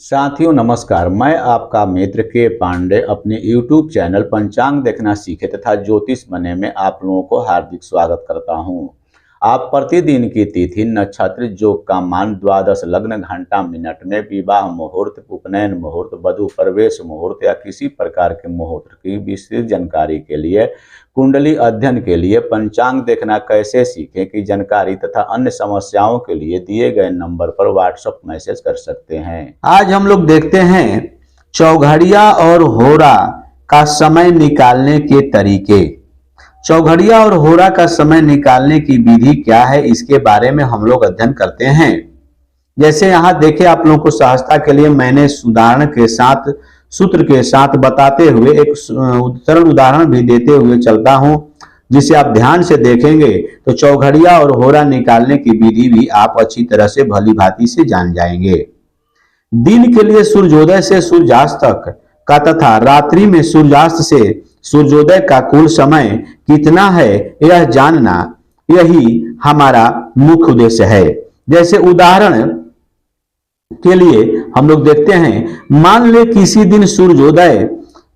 साथियों नमस्कार। मैं आपका मित्र के पांडे अपने YouTube चैनल पंचांग देखना सीखे तथा ज्योतिष बनने में आप लोगों को हार्दिक स्वागत करता हूं। आप प्रतिदिन की तिथि नक्षत्र योग का मान द्वादश लग्न घंटा मिनट में विवाह मुहूर्त उपनयन मुहूर्त वधु प्रवेश मुहूर्त या किसी प्रकार के मुहूर्त की विस्तृत जानकारी के लिए कुंडली अध्ययन के लिए पंचांग देखना कैसे सीखें की जानकारी तथा अन्य समस्याओं के लिए दिए गए नंबर पर व्हाट्सएप मैसेज कर सकते हैं। आज हम लोग देखते हैं चौघड़िया और होरा का समय निकालने के तरीके। चौघड़िया और होरा का समय निकालने की विधि क्या है, इसके बारे में हम लोग अध्ययन करते हैं। जैसे यहाँ देखे, आप लोगों को सहजता के लिए मैंने उदाहरण के साथ सूत्र के साथ बताते हुए एक सरल उदाहरण भी देते हुए चलता हूं, जिसे आप ध्यान से देखेंगे तो चौघड़िया और होरा निकालने की विधि भी आप अच्छी तरह से भली भांति से जान जाएंगे। दिन के लिए सूर्योदय से सूर्यास्त तक का तथा रात्रि में सूर्यास्त से सूर्योदय का कुल समय कितना है यह जानना, यही हमारा मुख्य उद्देश्य है। जैसे उदाहरण के लिए हम लोग देखते हैं, मान ले किसी दिन सूर्योदय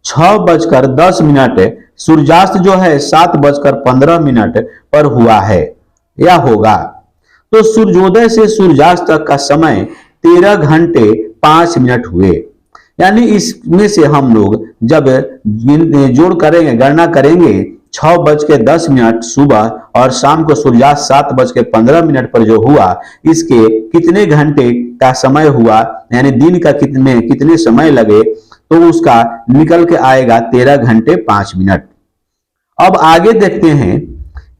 6:10 सूर्यास्त जो है 7:15 पर हुआ है या होगा, तो सूर्योदय से सूर्यास्त तक का समय 13 घंटे 5 मिनट हुए। यानी इसमें से हम लोग जब जोड़ करेंगे, गणना करेंगे, 6:10 सुबह और शाम को सूर्यास्त 7:15 पर जो हुआ, इसके कितने घंटे का समय हुआ, यानी दिन का कितने समय लगे, तो उसका निकल के आएगा 13 घंटे 5 मिनट। अब आगे देखते हैं,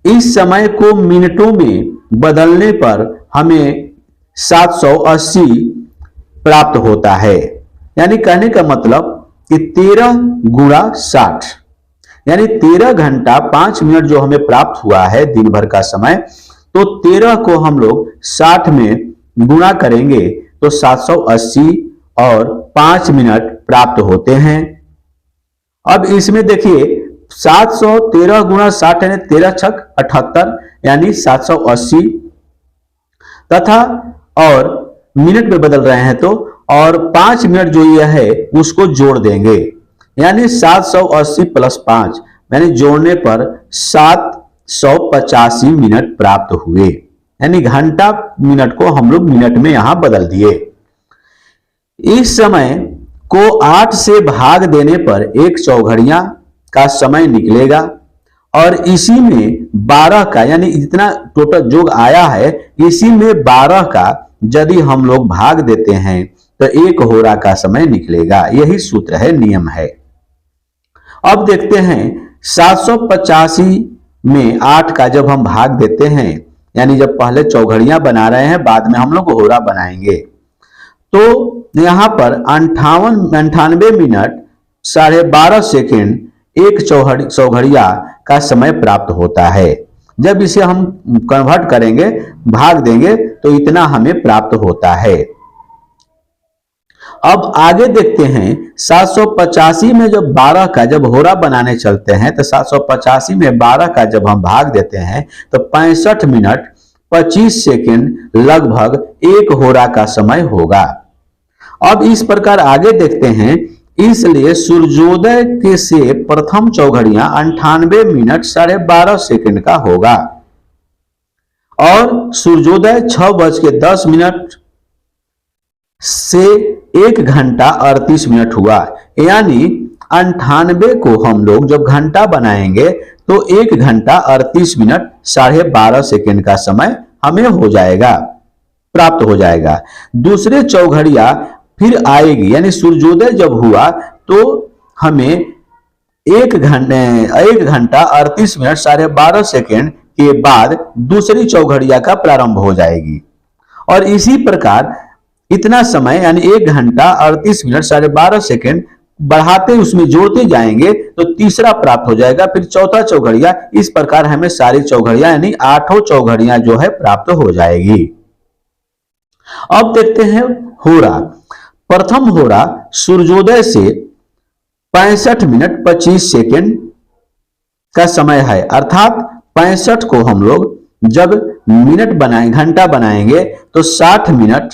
इस समय को मिनटों में बदलने पर हमें 780 प्राप्त होता है। यानी कहने का मतलब कि 13 गुणा 60, यानी 13 घंटा 5 मिनट जो हमें प्राप्त हुआ है दिन भर का समय, तो 13 को हम लोग 60 में गुणा करेंगे तो 780 और 5 मिनट प्राप्त होते हैं। अब इसमें देखिए, 713 गुणा 60 यानी 13 छक 78, यानी 780 तथा और मिनट में बदल रहे हैं तो और 5 मिनट जो यह है उसको जोड़ देंगे, यानी 780 प्लस 5, यानी जोड़ने पर 785 मिनट प्राप्त हुए। यानी घंटा मिनट को हम लोग मिनट में यहां बदल दिए। इस समय को 8 से भाग देने पर एक चौघड़िया का समय निकलेगा और इसी में 12 का, यानी जितना टोटल जोग आया है, इसी में 12 का यदि हम लोग भाग देते हैं तो एक होरा का समय निकलेगा। यही सूत्र है, नियम है। अब देखते हैं, 785 में 8 का जब हम भाग देते हैं, यानी जब पहले चौघड़ियां बना रहे हैं, बाद में हम लोग होरा बनाएंगे, तो यहां पर 98 मिनट 12.5 सेकेंड एक चौघड़िया का समय प्राप्त होता है। जब इसे हम कन्वर्ट करेंगे, भाग देंगे, तो इतना हमें प्राप्त होता है। अब आगे देखते हैं, 785 में जब 12 का जब होरा बनाने चलते हैं, तो 785 में 12 का जब हम भाग देते हैं तो 65 मिनट 25 सेकेंड लगभग एक होरा का समय होगा। अब इस प्रकार आगे देखते हैं, इसलिए सूर्योदय के से प्रथम चौघड़िया 98 मिनट 12.5 सेकेंड का होगा और सूर्योदय 6:10 से 1 घंटा 38 मिनट हुआ। यानी 98 को हम लोग जब घंटा बनाएंगे तो 1 घंटा 38 मिनट 12.5 सेकेंड का समय हमें हो जाएगा, प्राप्त हो जाएगा। दूसरे चौघड़िया फिर आएगी, यानी सूर्योदय जब हुआ तो हमें 1 घंटा 38 मिनट 12.5 सेकेंड के बाद दूसरी चौघड़िया का प्रारंभ हो जाएगी और इसी प्रकार इतना समय, यानी 1 घंटा 38 मिनट 12.5 सेकेंड बढ़ाते उसमें जोड़ते जाएंगे तो तीसरा प्राप्त हो जाएगा, फिर चौथा चौघड़िया। इस प्रकार हमें सारी चौघड़िया, यानी 8 चौघड़िया जो है प्राप्त हो जाएगी। अब देखते हैं होरा। प्रथम होरा सूर्योदय से 65 मिनट 25 सेकेंड का समय है, अर्थात 65 को हम लोग जब मिनट बनाएंगे, घंटा बनाएंगे, तो 60 मिनट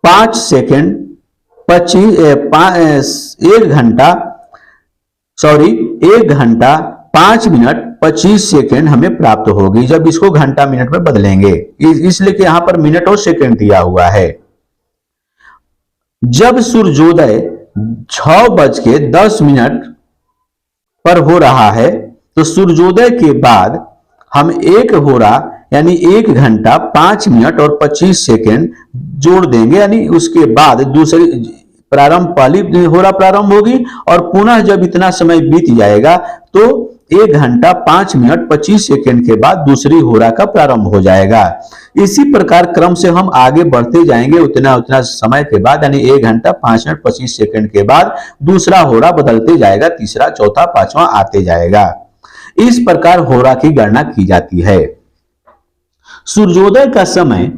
5 सेकेंड 1 घंटा 5 मिनट 25 सेकेंड हमें प्राप्त होगी जब इसको घंटा मिनट में बदलेंगे, इसलिए कि यहां पर मिनट और सेकेंड दिया हुआ है। जब सूर्योदय 6:10 पर हो रहा है तो सूर्योदय के बाद हम 1 होरा यानी 1 घंटा 5 मिनट और 25 सेकेंड जोड़ देंगे, यानी उसके बाद दूसरी पहली होरा प्रारंभ होगी और पुनः जब इतना समय बीत जाएगा तो 1 घंटा 5 मिनट 25 सेकेंड के बाद दूसरी होरा का प्रारंभ हो जाएगा। इसी प्रकार क्रम से हम आगे बढ़ते जाएंगे, उतना समय के बाद यानी 1 घंटा 5 मिनट 25 सेकेंड के बाद दूसरा होरा बदलते जाएगा, तीसरा, चौथा, पांचवा आते जाएगा। इस प्रकार होरा की गणना की जाती है। सूर्योदय का समय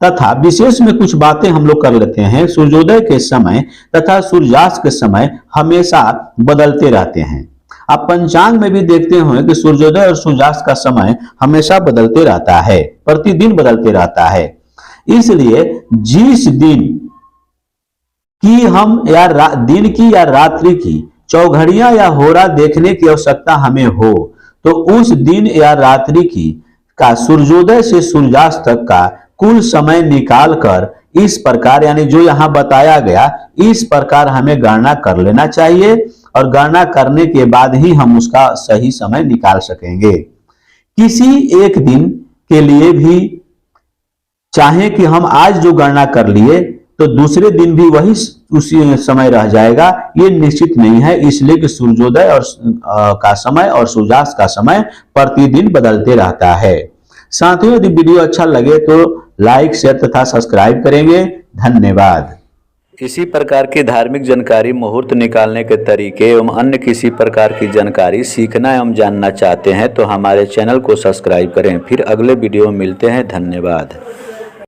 तथा विशेष में कुछ बातें हम लोग कर लेते हैं। सूर्योदय के समय तथा सूर्यास्त के समय हमेशा बदलते रहते हैं। आप पंचांग में भी देखते होंगे कि सूर्योदय और सूर्यास्त का समय हमेशा बदलते रहता है, प्रतिदिन बदलते रहता है। इसलिए जिस दिन की हम दिन की या रात्रि की चौघड़ियां या होरा देखने की आवश्यकता हमें हो तो उस दिन या रात्रि की का सूर्योदय से सूर्यास्त तक का कुल समय निकाल कर इस प्रकार, यानी जो यहां बताया गया इस प्रकार हमें गणना कर लेना चाहिए और गणना करने के बाद ही हम उसका सही समय निकाल सकेंगे। किसी एक दिन के लिए भी चाहे कि हम आज जो गणना कर लिए तो दूसरे दिन भी वही उसी समय रह जाएगा, ये निश्चित नहीं है। इसलिए कि सूर्योदय और का समय और सूर्यास्त का समय प्रतिदिन बदलते रहता है। साथियों, यदि वीडियो अच्छा लगे तो लाइक, शेयर तथा सब्सक्राइब करेंगे। धन्यवाद। इसी प्रकार की धार्मिक जानकारी, मुहूर्त निकालने के तरीके एवं अन्य किसी प्रकार की जानकारी सीखना एवं जानना चाहते हैं तो हमारे चैनल को सब्सक्राइब करें। फिर अगले वीडियो में मिलते हैं। धन्यवाद।